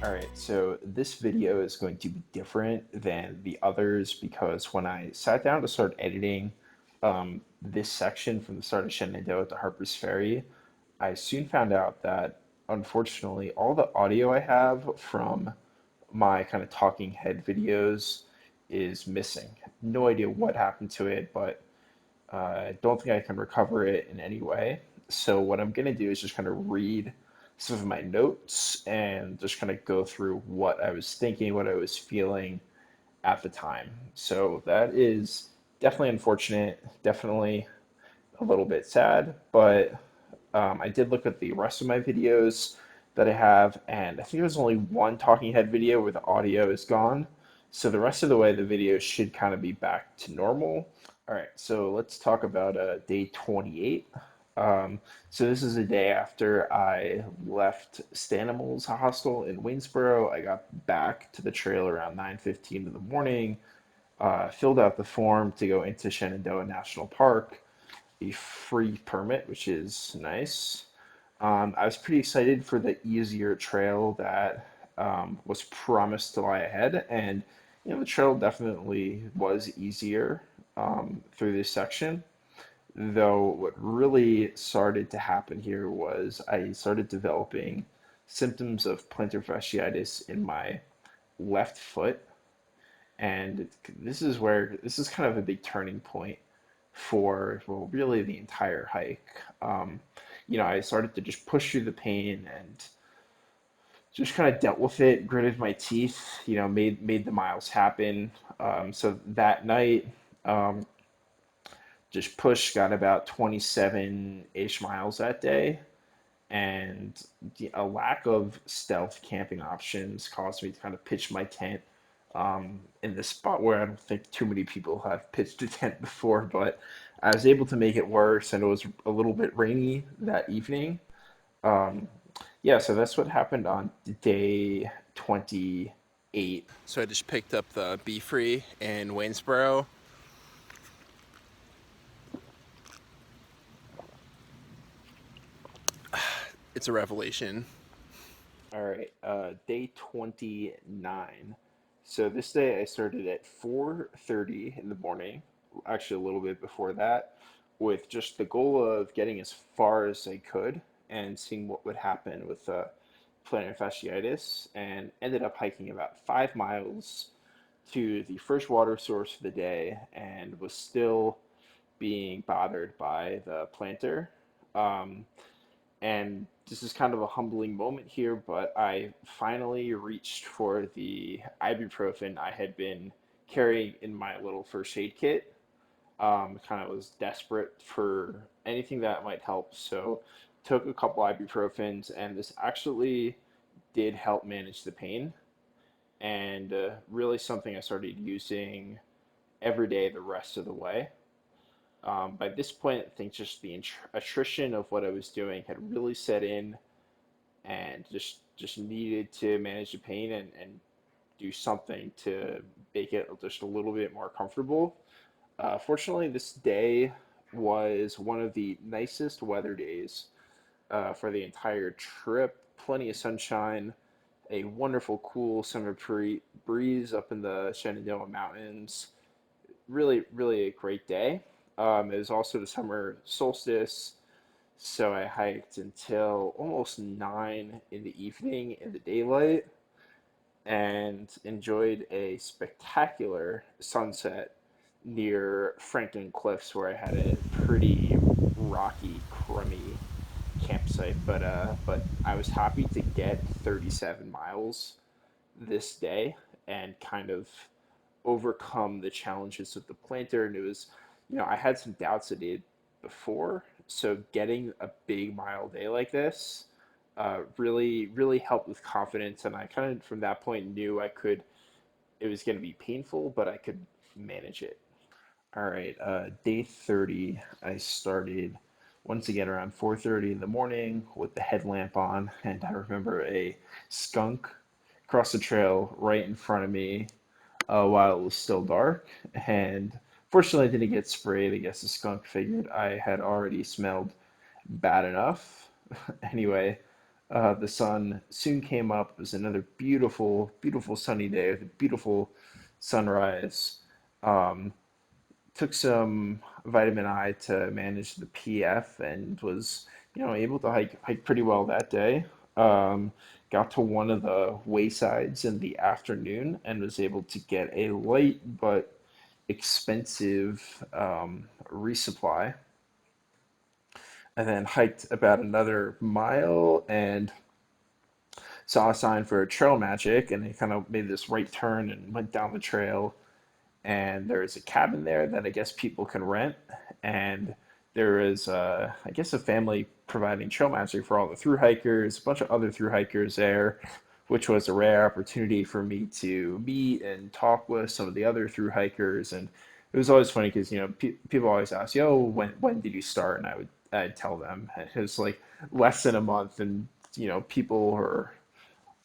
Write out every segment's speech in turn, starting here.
All right, so this video is going to be different than the others because when I sat down to start editing this section from the start of Shenandoah to Harpers Ferry, I soon found out that unfortunately all the audio I have from my kind of talking head videos is missing. No idea what happened to it, but I don't think I can recover it in any way. So what I'm gonna do is just kind of read some of my notes and just kind of go through what I was thinking, what I was feeling at the time. So that is definitely unfortunate, definitely a little bit sad, but I did look at the rest of my videos that I have, and I think there's only one talking head video where the audio is gone. So the rest of the way, the video should kind of be back to normal. All right, so let's talk about day 28. So this is a day after I left Stanimal's hostel in Waynesboro. I got back to the trail around 9:15 in the morning, filled out the form to go into Shenandoah National Park, a free permit, which is nice. I was pretty excited for the easier trail that was promised to lie ahead, and the trail definitely was easier through this section. Though what really started to happen here was I started developing symptoms of plantar fasciitis in my left foot, and this is kind of a big turning point for, well, really the entire hike. I started to just push through the pain and just kind of dealt with it, gritted my teeth, made the miles happen. So that night, um, just pushed, got about 27-ish miles that day, and a lack of stealth camping options caused me to kind of pitch my tent in this spot where I don't think too many people have pitched a tent before, but I was able to make it worse, and it was a little bit rainy that evening. Um, yeah, so that's what happened on day 28. So I just picked up the Be Free in Waynesboro. It's a revelation. All right, day 29. So this day I started at 4:30 in the morning, actually a little bit before that, with just the goal of getting as far as I could and seeing what would happen with plantar fasciitis, and ended up hiking about 5 miles to the first water source of the day and was still being bothered by the plantar. Um, and this is kind of a humbling moment here, but I finally reached for the ibuprofen I had been carrying in my little first aid kit. Kind of was desperate for anything that might help, so took a couple ibuprofens, and this actually did help manage the pain, and really something I started using every day the rest of the way. By this point, I think just the attrition of what I was doing had really set in, and just needed to manage the pain and do something to make it just a little bit more comfortable. Fortunately, this day was one of the nicest weather days for the entire trip. Plenty of sunshine, a wonderful cool summer breeze up in the Shenandoah Mountains. Really, really a great day. It was also the summer solstice, so I hiked until almost 9 in the evening in the daylight and enjoyed a spectacular sunset near Franklin Cliffs, where I had a pretty rocky, crummy campsite. But I was happy to get 37 miles this day and kind of overcome the challenges of the planter. And it was, I had some doubts that it before. So getting a big mile day like this really, really helped with confidence. And I kind of, from that point, knew it was going to be painful, but I could manage it. All right, day 30, I started once again around 4:30 in the morning with the headlamp on, and I remember a skunk crossed the trail right in front of me while it was still dark. And fortunately, I didn't get sprayed. I guess the skunk figured I had already smelled bad enough. Anyway, The sun soon came up. It was another beautiful, beautiful sunny day with a beautiful sunrise. Um, Took some vitamin I to manage the PF and was, able to hike pretty well that day. Um, Got to one of the waysides in the afternoon and was able to get a light but expensive resupply. And then hiked about another mile and saw a sign for Trail Magic, and they kind of made this right turn and went down the trail. And there's a cabin there that I guess people can rent. And there is, I guess, a family providing trail magic for all the through hikers, a bunch of other through hikers there, which was a rare opportunity for me to meet and talk with some of the other through hikers. And it was always funny because people always ask, "Yo, when did you start?" And I'd tell them it was like less than a month, and people are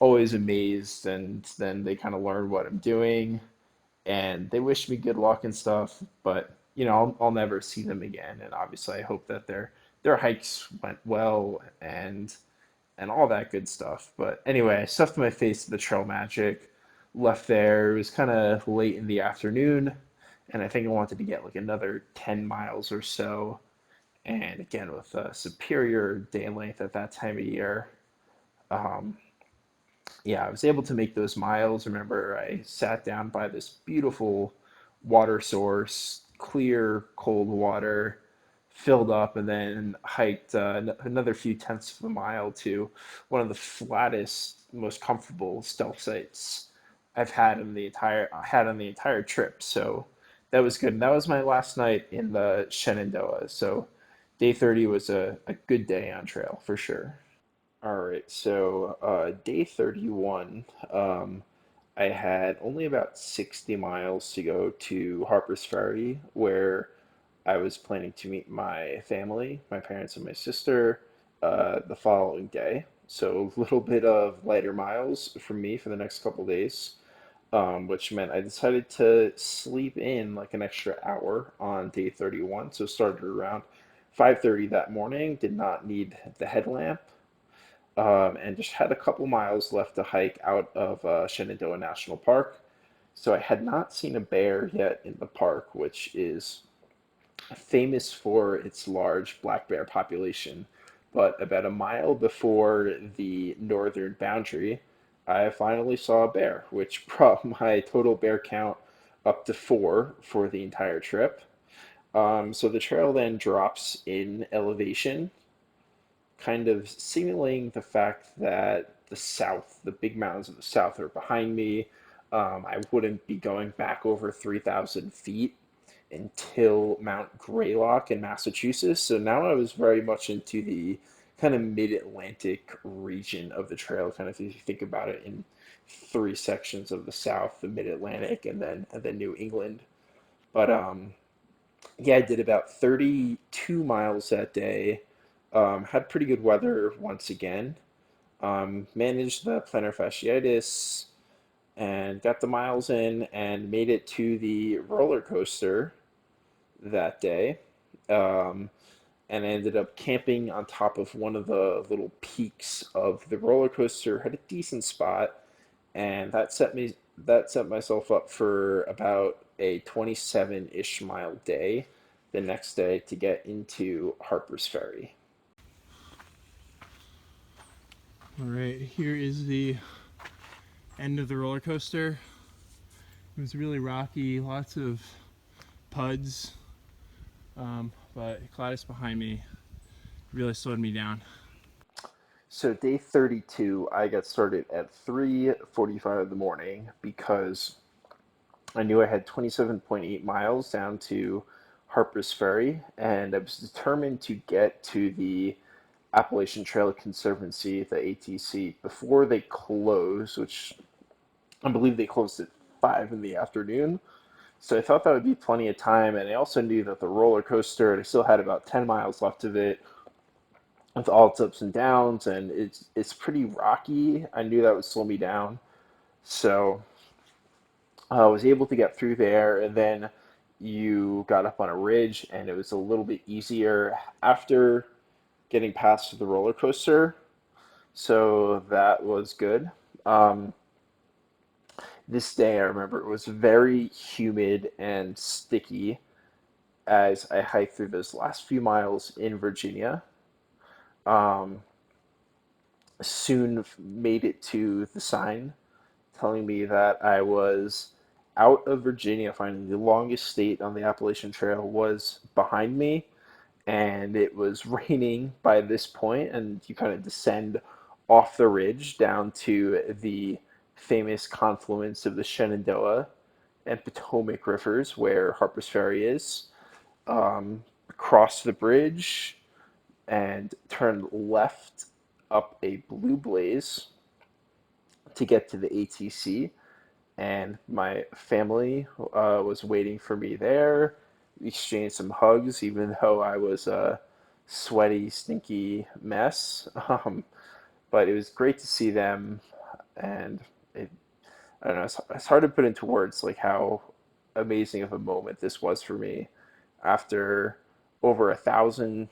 always amazed, and then they kind of learn what I'm doing and they wish me good luck and stuff, but I'll never see them again. And obviously, I hope that their hikes went well and all that good stuff. But anyway, I stuffed my face to the trail magic, left there. It was kind of late in the afternoon, and I think I wanted to get like another 10 miles or so. And again, with a superior day length at that time of year, um, yeah, I was able to make those miles. Remember, I sat down by this beautiful water source, clear, cold water, filled up, and then hiked another few tenths of a mile to one of the flattest, most comfortable stealth sites I've had on the entire trip. So that was good. And that was my last night in the Shenandoah. So day 30 was a good day on trail for sure. All right, so day 31, I had only about 60 miles to go to Harpers Ferry, where I was planning to meet my family, my parents and my sister, the following day. So a little bit of lighter miles for me for the next couple days, which meant I decided to sleep in like an extra hour on day 31. So started around 5:30 that morning, did not need the headlamp and just had a couple miles left to hike out of Shenandoah National Park. So I had not seen a bear yet in the park, which is famous for its large black bear population. But about a mile before the northern boundary, I finally saw a bear, which brought my total bear count up to four for the entire trip. So the trail then drops in elevation kind of signaling the fact that the south, the big mountains of the south are behind me. I wouldn't be going back over 3,000 feet until Mount Greylock in Massachusetts. So now I was very much into the kind of mid-Atlantic region of the trail, kind of if you think about it in three sections of the south, the mid-Atlantic, and then New England. But yeah, I did about 32 miles that day. Had pretty good weather once again. Managed the plantar fasciitis and got the miles in and made it to the roller coaster that day. Um, and I ended up camping on top of one of the little peaks of the roller coaster. Had a decent spot, and that set myself up for about a 27-ish mile day the next day to get into Harper's Ferry. All right, here is the end of the roller coaster. It was really rocky, lots of puds, but Gladys behind me really slowed me down. So day 32, I got started at 3:45 in the morning because I knew I had 27.8 miles down to Harper's Ferry, and I was determined to get to the Appalachian Trail Conservancy, the ATC, before they close, which I believe they closed at 5 in the afternoon. So I thought that would be plenty of time, and I also knew that the roller coaster, I still had about 10 miles left of it with all its ups and downs, and it's pretty rocky. I knew that would slow me down. So I was able to get through there, and then you got up on a ridge, and it was a little bit easier after getting past the roller coaster. so that was good. Um, this day, I remember it was very humid and sticky as I hiked through those last few miles in Virginia. Um, Soon made it to the sign telling me that I was out of Virginia. Finally, the longest state on the Appalachian Trail was behind me, and it was raining by this point, and you kind of descend off the ridge down to the famous confluence of the Shenandoah and Potomac rivers, where Harpers Ferry is. Cross the bridge and turn left up a blue blaze to get to the ATC, and my family was waiting for me there. We exchanged some hugs, even though I was a sweaty, stinky mess. But it was great to see them, and it, I don't know, it's hard to put into words like how amazing of a moment this was for me after over a thousand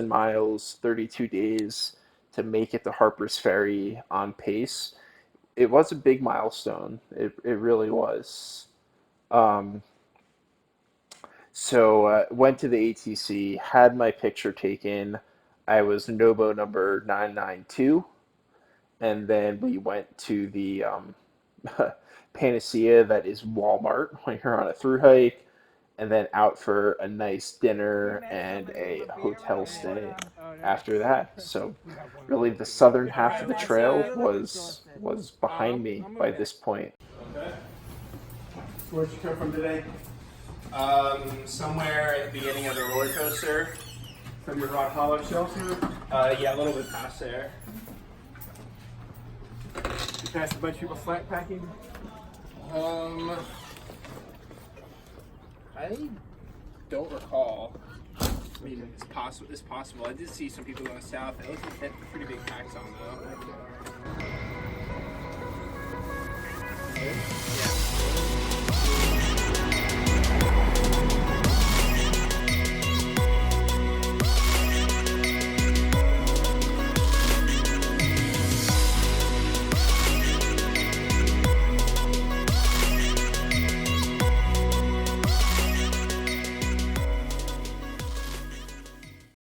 miles, 32 days to make it to Harper's Ferry on pace. It was a big milestone. It really was. Um, Went to the ATC, had my picture taken. I was Nobo number 992, and then we went to the panacea that is Walmart when you're on a through hike, and then out for a nice dinner and a hotel stay after that. So really the southern half of the trail was behind me by this point. Okay. Where'd you come from today? Somewhere at the beginning of the roller coaster. From your Rock Hollow shelter? Yeah, a little bit past there. You passed a bunch of people flat packing? I don't recall. I mean, it's possible. It's possible. I did see some people going south. It looked like they had pretty big packs on though. Yeah.